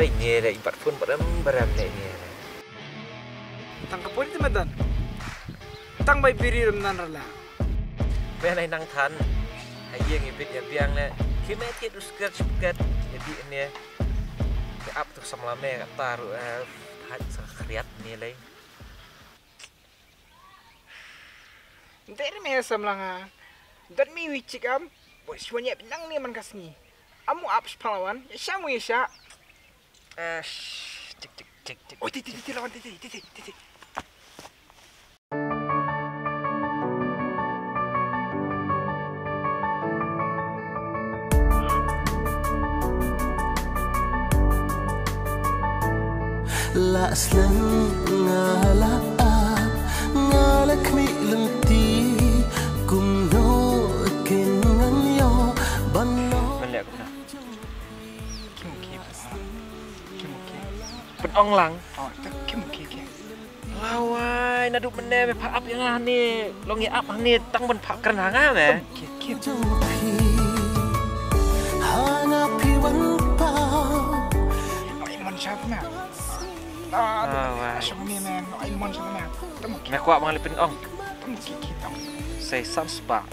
ini ada ibat pun beram ini. Tangkap pun itu medan. Tang bay biri remnan rala. Benai nang tan. Ayang ibit ya biang le. Kimet itu segar cepat. Jadi ini. Up tuh sama lama taruh hat sekeriat nilai. Dari mana samlanga? Dan mi wicik am. Buat semuanya benang ni man kasni. Amu up sepalawan. Ya syamu ya syak. Cik. Oh titi lawan titi. La aslan ngala ngalak mi lenti kumno kengan yo banno Melihat aku dah. Penong lang. Oh, tak kim. Lawai nadu mene me pak up yang ni. Longi up ni tang ben pak keren hanga me. Kim. hana piwan pa Iman siapa na? Asam ni men. Iman siapa na? Temu Me kuat mengalih penong. kita. Say sunspark.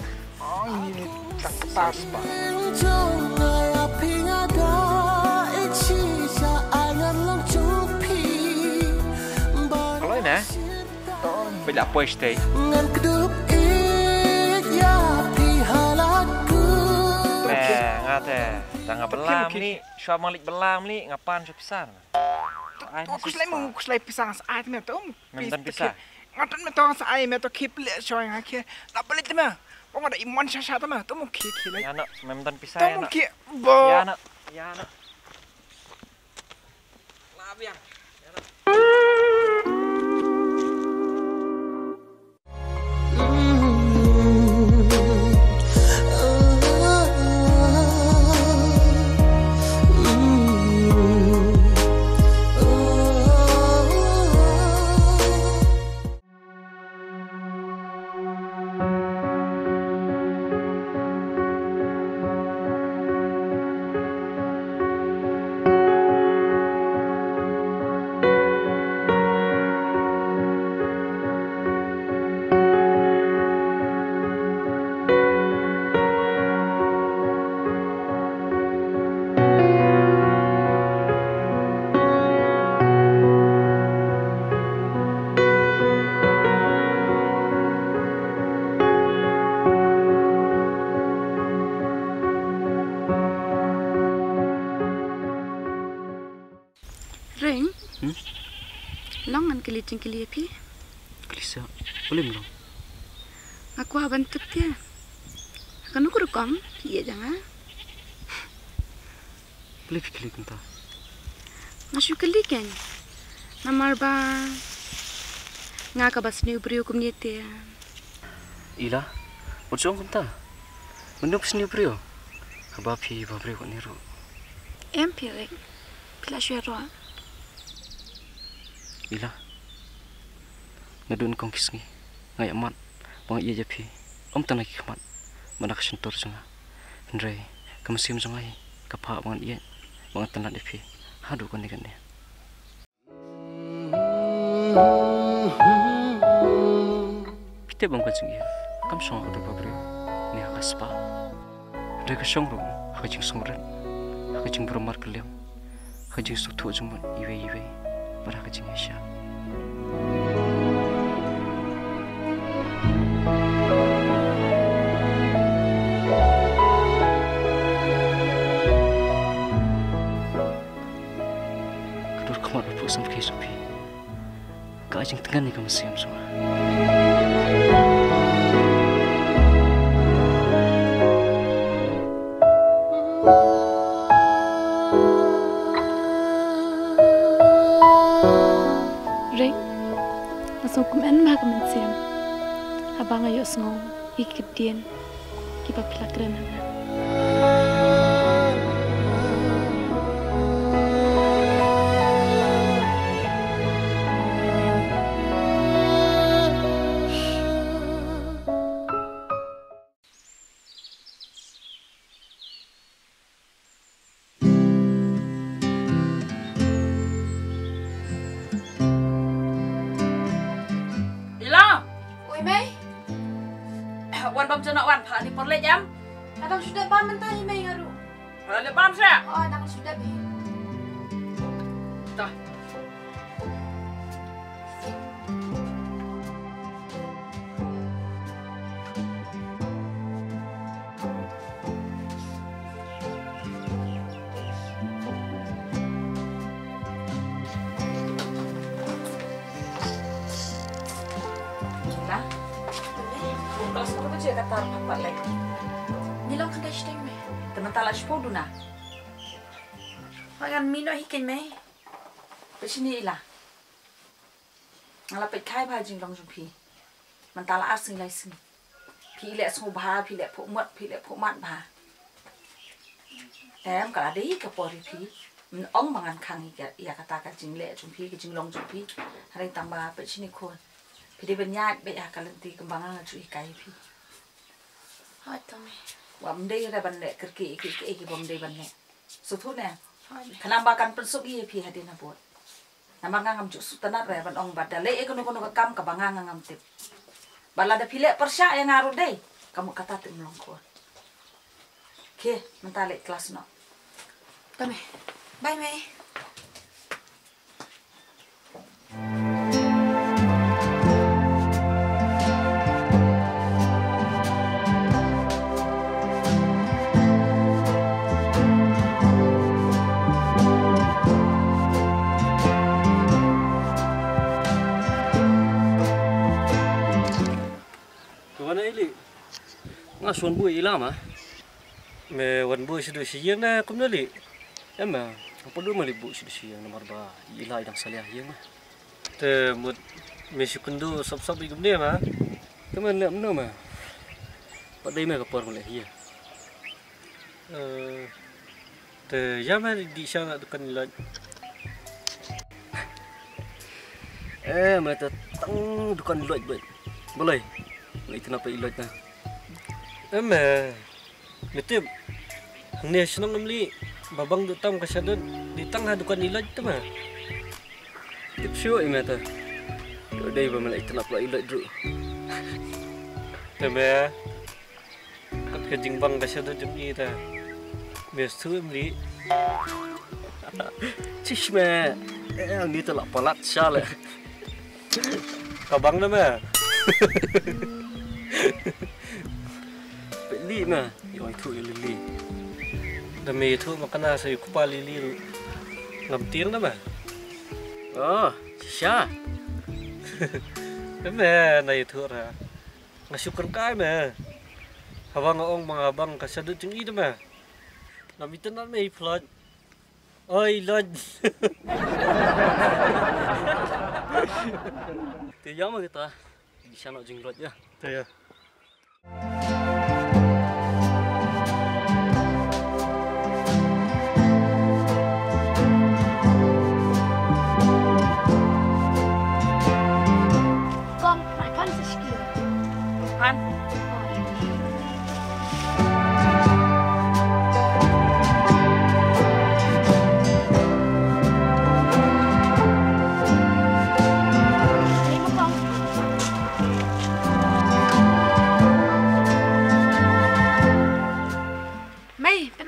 Oh ini tak kepas pak. jong ngapingada ichi sa angan lang chupi Kalau ini, bela apa stay? ngan kedup ya pihalaku Ngate, tangga belam ni, syua malik belam ni, ngapan syua pisan. Aku selai pisang saat ni tu. Memang pisang. Ngatan me tong sa ai me to keep le shoy ngake. La balik te me. Pong ada iman sha te me. Tu mu ki le. Ya nak, memang pisang Tu ya mu nak. ki bo. Ya nak. Lah biang. Ring? Longan keliting keli api? Kelisa, boleh belum? Aku bantuk dia. Kan aku rekam? Iya jangan. Boleh fikir kita. Ngasih keli kan? Namar ba? Ngaka bas ni ubri hukum nyete. Ila, ucap kita. Mendup seni brio. Habapi babri kau niru. Ring. Pila syara. Ila, ngadun kong kisngi. Ngayak mat, bang iya japi. Om tanah kikmat. Mana kesentur sunga. Hendrai, kemusim sungai. Kapak bang iya. Bang tanah depi. Hadu kau ni kan dia. Pite bang kau sungi. Kam sunga kau babri. Ni akaspa. Hendrai kesong rum. Hajing sungren. Hajing berumar keliam. Hajing sutu jumun. Iwe. Para kecing Asia. Kedua kamar berpuk sampai kesupi. Kajing tengah ni kamu siam semua. Ring. Masuk kumen mah kumen siam. Abang ayo sengong. Ikip dien. Kipa pila keren hanga. Mei. Wan bam jana wan pha ni porle jam. Kadang sudah ban mentah Mei ngaru. Le bam sa. Oh, nak sudah be. Dah. Kata apa lagi? Nilang kan dah stay Mei. Teman talas po duna. Hagan mino hikin Mei. Besini ila. Ngala pet khai ba jing long jung pi. Man tala asing lai sing. Pi le sung ba pi le phu mat pi le phu mat ba. Em kala dei ka pori pi. Min ong mangan khang ya kata ka jing le jung pi ki jing long jung pi. Hari tamba besini kon. Pi de benyat be ya kalanti kembangan cu ikai pi. Hai Tommy. Wam dei ra ban le kerki ki bom dei ban le. Su thu ne. Kenapa kan pensuk iya pi hadin abot. Nama ngam juk sutanat re ban ong badale e kono kam ka bangang ngam tip. Balada pile persya yang ngaru dei. Kamu kata tim longko. Ke, mentale kelas no. Tommy. Bye Mei. Ngasuan bui ilama. Me wan bu sudah siang na kum dali. Emma, apa dulu malibu siang nomor ba ila idang salih yang mah. Te mut me sukundu sab igum dia mah. Teman nak mana mah. Padai mah kapor mulai hiya. Te jam di sana dukan ilat. Mata tang dukan ilat bet. Boleh. Boleh kenapa ilat na? Emma, betul. Hanya senang membeli babang dutam kasadun di tengah dukan ilat tu mah. Tip show mata. Doi ba malai tenap la ilat dulu. Tapi kat kejing bang kasadun jam ni ta. Bestu membeli. Cish mah. Ni tu la palat syale. Kabang nama. Li mah, yang itu li. Demi itu makana saya kupa lili ngamtir nama. Oh, Syah. Emang na itu ra. Ngasuker kai mah. Habang ong mga abang kasadut yung ida mah. Namitan na may flood. Oi, lod. Tiada mah kita. Bisa nak jengrot ya. Taya.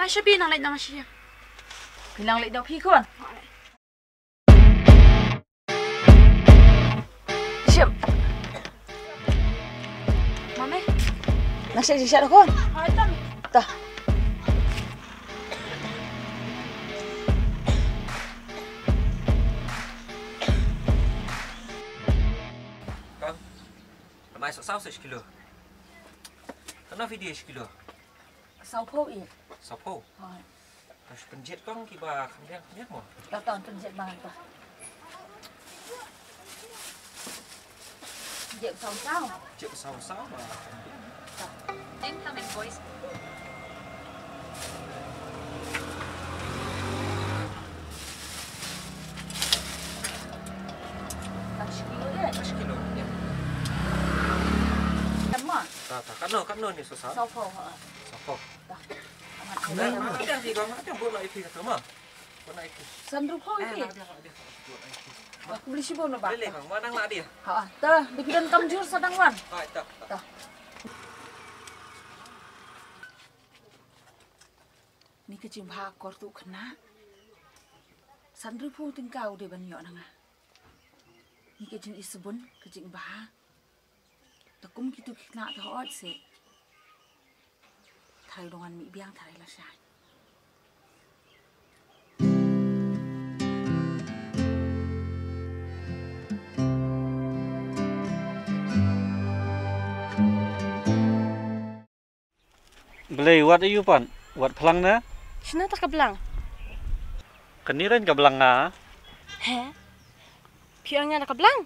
Siya binang light naman siya. Bilang lek daw pi kon. Siap. Mame. Nasi siap dah kon. Hai tam. Tah. Kang. Ramai sok 1 kilo. Kenapa video 1 kilo? Sao po i. Sapo. Hai. Pas penjet kang kiba kanyang mo. Dah tahun penjet banget tu. Jek sao. Cek saw ba. Incoming voice. Kilo ya. Teman. Kano ni susah. Sao po. Sapo. Dah. Ada di bawah ada bola itu kata mah. Bola itu. Sandru po i. Ada. Aku beli sibuk na ba? Lele bang, mana nang dia? Ha, ta, dikidan kam jur sa dangwan. Hai tak. Ta. Ni ke jim ha kor tu kena. Sandri pu tingkau de ban yo nanga. Ni ke jin isbun ke jing ba. Takum kitu kena ta ot se. Thai dongan mi biang thai la sha. Belai wat ayu pan, wat pelang na? Sina tak kebelang. Keniran ka belang nga? He? Piangnya nak kebelang.